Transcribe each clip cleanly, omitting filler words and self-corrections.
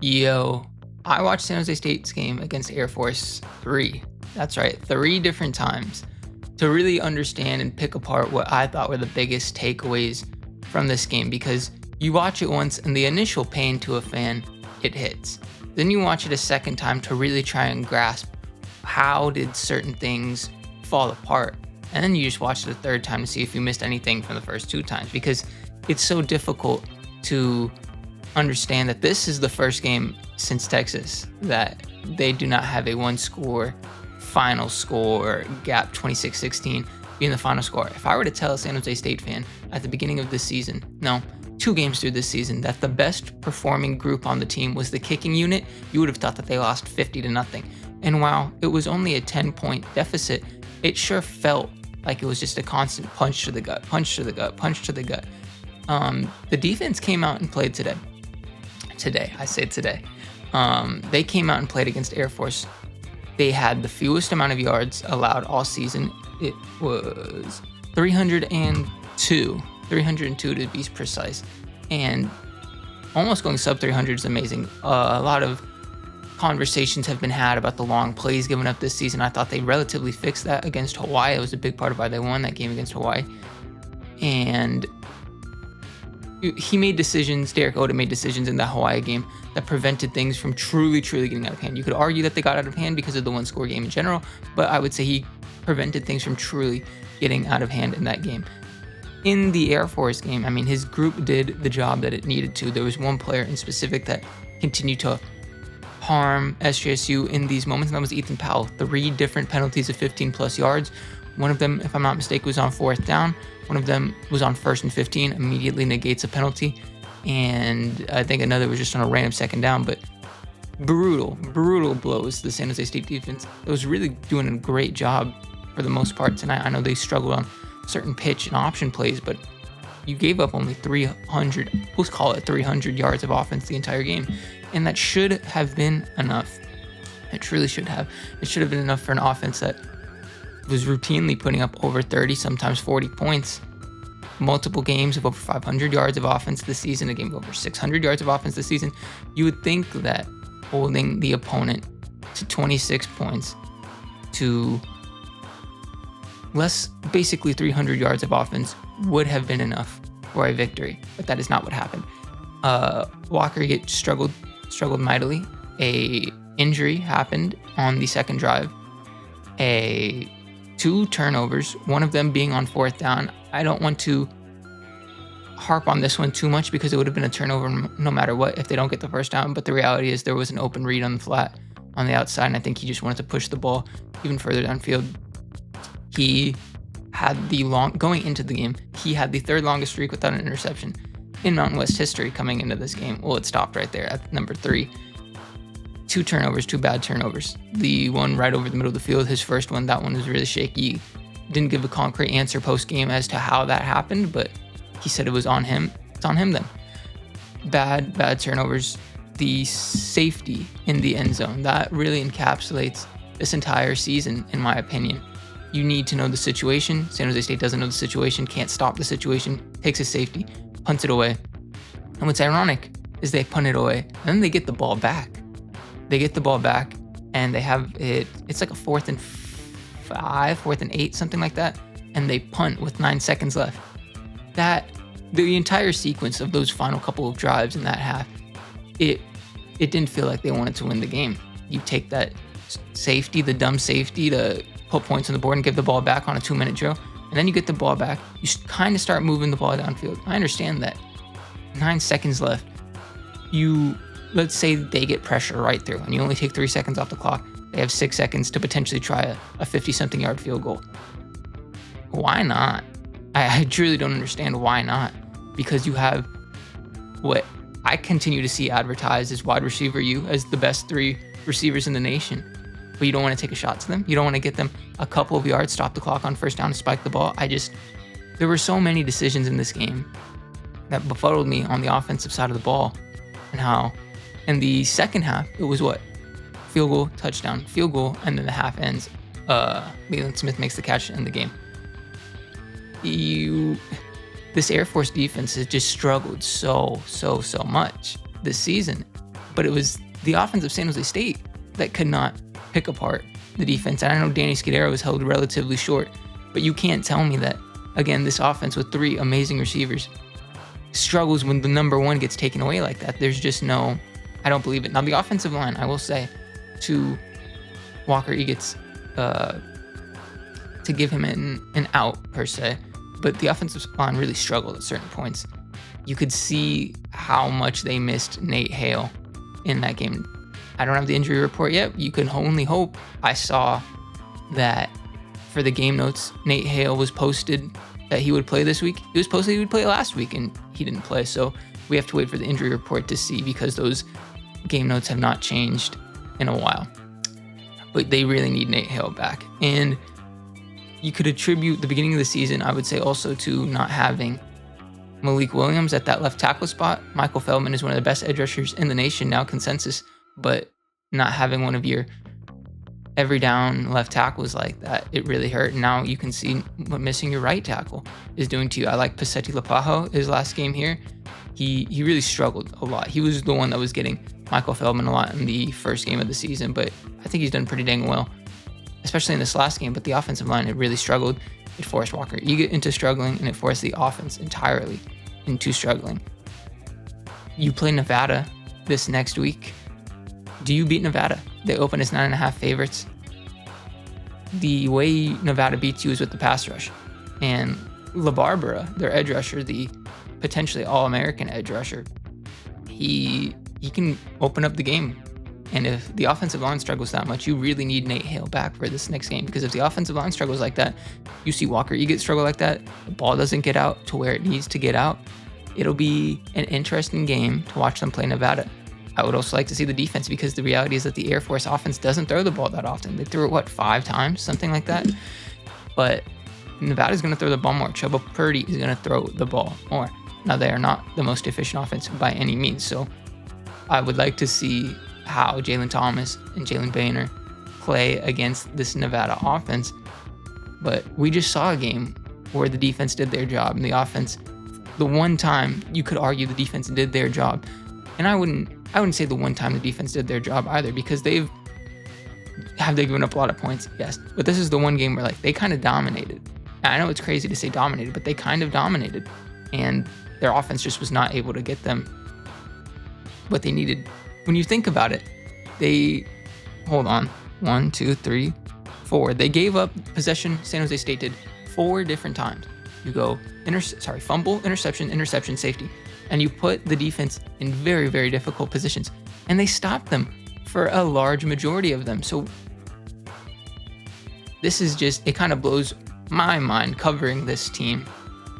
Yo, I watched San Jose State's game against Air Force 3. That's right, 3 different times to really understand and pick apart what I thought were the biggest takeaways from this game, because you watch it once and the initial pain to a fan, it hits. Then you watch it a second time to really try and grasp how did certain things fall apart. And then you just watch it a third time to see if you missed anything from the first 2 times, because it's so difficult to understand that this is the first game since Texas that they do not have a one score final score gap, 26-16 being the final score. If I were to tell a San Jose State fan at the beginning of this season, no, 2 games through this season, that the best performing group on the team was the kicking unit, you would have thought that they lost 50-0. And while it was only a 10-point deficit, it sure felt like it was just a constant punch to the gut, punch to the gut, punch to the gut. The defense came out and played today. They came out and played against Air Force. They had the fewest amount of yards allowed all season. It was 302 to be precise. And almost going sub 300 is amazing. A lot of conversations have been had about the long plays given up this season. I thought they relatively fixed that against Hawaii. It was a big part of why they won that game against Hawaii. And he made decisions, Derek Oda made decisions in that Hawaii game that prevented things from truly getting out of hand. You could argue that they got out of hand because of the one-score game in general, but I would say he prevented things from truly getting out of hand in that game. In the Air Force game, I mean, his group did the job that it needed to. There was one player in specific that continued to harm SJSU in these moments, and that was Ethan Powell. 3 different penalties of 15-plus yards. One of them, if I'm not mistaken, was on 4th down. One of them was on 1st and 15, immediately negates a penalty. And I think another was just on a random 2nd down, but brutal blows the San Jose State defense. It was really doing a great job for the most part tonight. I know they struggled on certain pitch and option plays, but you gave up only 300 yards of offense the entire game. And that should have been enough. It truly should have. It should have been enough for an offense that was routinely putting up over 30, sometimes 40 points. Multiple games of over 500 yards of offense this season, a game of over 600 yards of offense this season. You would think that holding the opponent to 26 points to basically 300 yards of offense would have been enough for a victory, but that is not what happened. Walker struggled mightily. A injury happened on the 2nd drive. 2 turnovers, one of them being on 4th down. I don't want to harp on this one too much because it would have been a turnover no matter what if they don't get the 1st down, but the reality is there was an open read on the flat on the outside, and I think he just wanted to push the ball even further downfield. He had going into the game, he had the 3rd longest streak without an interception in Mountain West history coming into this game. Well, it stopped right there at number 3. 2 turnovers, 2 bad turnovers. The one right over the middle of the field, his first one, that one was really shaky. Didn't give a concrete answer post-game as to how that happened, but he said it was on him. It's on him then. Bad turnovers. The safety in the end zone, that really encapsulates this entire season, in my opinion. You need to know the situation. San Jose State doesn't know the situation, can't stop the situation, takes a safety, punts it away. And what's ironic is they punt it away, and then they get the ball back. And they have it, it's like a 4th and 5, 4th and 8, something like that. And they punt with 9 seconds left. The entire sequence of those final couple of drives in that half, it didn't feel like they wanted to win the game. You take that safety, the dumb safety, to put points on the board and give the ball back on a 2-minute drill. And then you get the ball back. You kind of start moving the ball downfield. I understand that. 9 seconds left. Let's say they get pressure right through and you only take 3 seconds off the clock. They have 6 seconds to potentially try a 50-something yard field goal. Why not? I truly don't understand why not. Because you have what I continue to see advertised as wide receiver U as the best 3 receivers in the nation. But you don't want to take a shot to them. You don't want to get them a couple of yards, stop the clock on 1st down, and spike the ball. There were so many decisions in this game that befuddled me on the offensive side of the ball. And how in the second half, it was what? Field goal, touchdown, field goal, and then the half ends. Leland Smith makes the catch in the game. This Air Force defense has just struggled so much this season. but it was the offense of San Jose State that could not pick apart the defense. And I know Danny Scudero was held relatively short, but you can't tell me that, again, this offense with 3 amazing receivers struggles when the number 1 gets taken away like that. There's just no, I don't believe it. Now, the offensive line, I will say, to Walker Eagets, to give him an out per se, but the offensive line really struggled at certain points. You could see how much they missed Nate Hale in that game. I don't have the injury report yet. You can only hope. I saw that for the game notes, Nate Hale was posted that he would play this week. He was posted he would play last week, and he didn't play. So we have to wait for the injury report to see, because those game notes have not changed in a while. But they really need Nate Hale back. And you could attribute the beginning of the season, I would say, also to not having Malik Williams at that left tackle spot. Michael Feldman is one of the best edge rushers in the nation now, consensus, but not having one of your every down left tackles like that, it really hurt. And now you can see what missing your right tackle is doing to you. I like Pacetti Lapajo, his last game here. He really struggled a lot. He was the one that was getting Michael Feldman a lot in the first game of the season, but I think he's done pretty dang well, especially in this last game. But the offensive line, it really struggled. It forced Walker Eaget into struggling, and it forced the offense entirely into struggling. You play Nevada this next week. Do you beat Nevada? They open as 9.5 favorites. The way Nevada beats you is with the pass rush. And LaBarbera, their edge rusher, the potentially all-American edge rusher, he can open up the game. And if the offensive line struggles that much, you really need Nate Hale back for this next game. Because if the offensive line struggles like that, you see Walker Eaget struggle like that, the ball doesn't get out to where it needs to get out, it'll be an interesting game to watch them play Nevada. I would also like to see the defense, because the reality is that the Air Force offense doesn't throw the ball that often. They threw it, 5 times? Something like that. But Nevada's going to throw the ball more. Chubba Purdy is going to throw the ball more. Now, they are not the most efficient offense by any means. So I would like to see how Jalen Thomas and Jalen Boehner play against this Nevada offense. But we just saw a game where the defense did their job, and the offense, the one time you could argue the defense did their job. And I wouldn't say the one time the defense did their job either, because have they given up a lot of points? Yes. But this is the one game where they kind of dominated. And I know it's crazy to say dominated, but they kind of dominated. And their offense just was not able to get them what they needed. When you think about it, hold on. 1, 2, 3, 4. They gave up possession, San Jose State did, 4 different times. You go fumble, interception, safety. And you put the defense in very, very difficult positions. And they stopped them for a large majority of them. So this is just, it kind of blows my mind covering this team,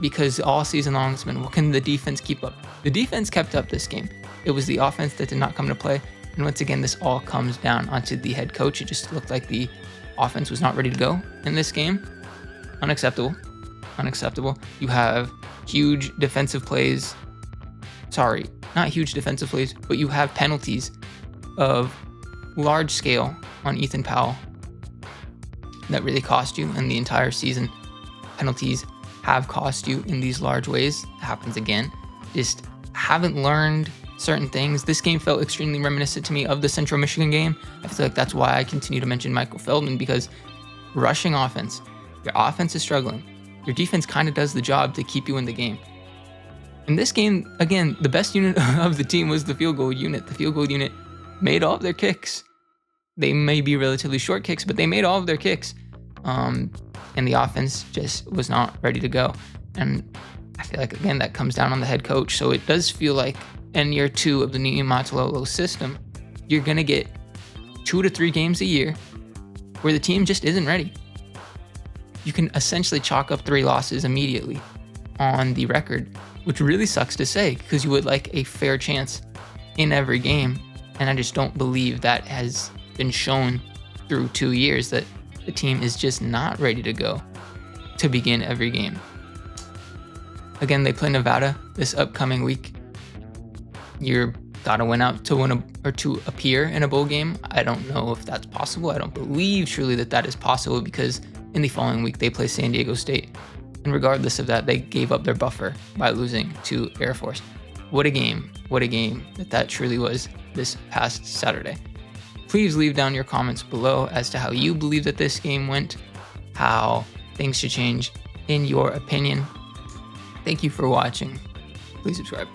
because all season long it's been, what can the defense keep up? The defense kept up this game. It was the offense that did not come to play. And once again, this all comes down onto the head coach. It just looked like the offense was not ready to go in this game. Unacceptable. You have huge defensive plays. Sorry, not huge defensive plays, but you have penalties of large scale on Ethan Powell that really cost you in the entire season. Penalties have cost you in these large ways. It happens again. Just haven't learned certain things. This game felt extremely reminiscent to me of the Central Michigan game. I feel like that's why I continue to mention Michael Feldman, because rushing offense, your offense is struggling. Your defense kind of does the job to keep you in the game. In this game, again, the best unit of the team was the field goal unit. The field goal unit made all of their kicks. They may be relatively short kicks, but they made all of their kicks. And the offense just was not ready to go. And I feel like, again, that comes down on the head coach. So it does feel like in year 2 of the Niumatalolo system, you're going to get 2 to 3 games a year where the team just isn't ready. You can essentially chalk up 3 losses immediately on the record, which really sucks to say, because you would like a fair chance in every game. And I just don't believe that has been shown through 2 years, that the team is just not ready to go to begin every game. Again, they play Nevada this upcoming week. You're gotta win out to to appear in a bowl game. I don't know if that's possible. I don't believe truly that is possible, because in the following week they play San Diego State. And regardless of that, they gave up their buffer by losing to Air Force. what a game. What a game that truly was this past Saturday. Please leave down your comments below as to how you believe that this game went, how things should change in your opinion. Thank you for watching. Please subscribe.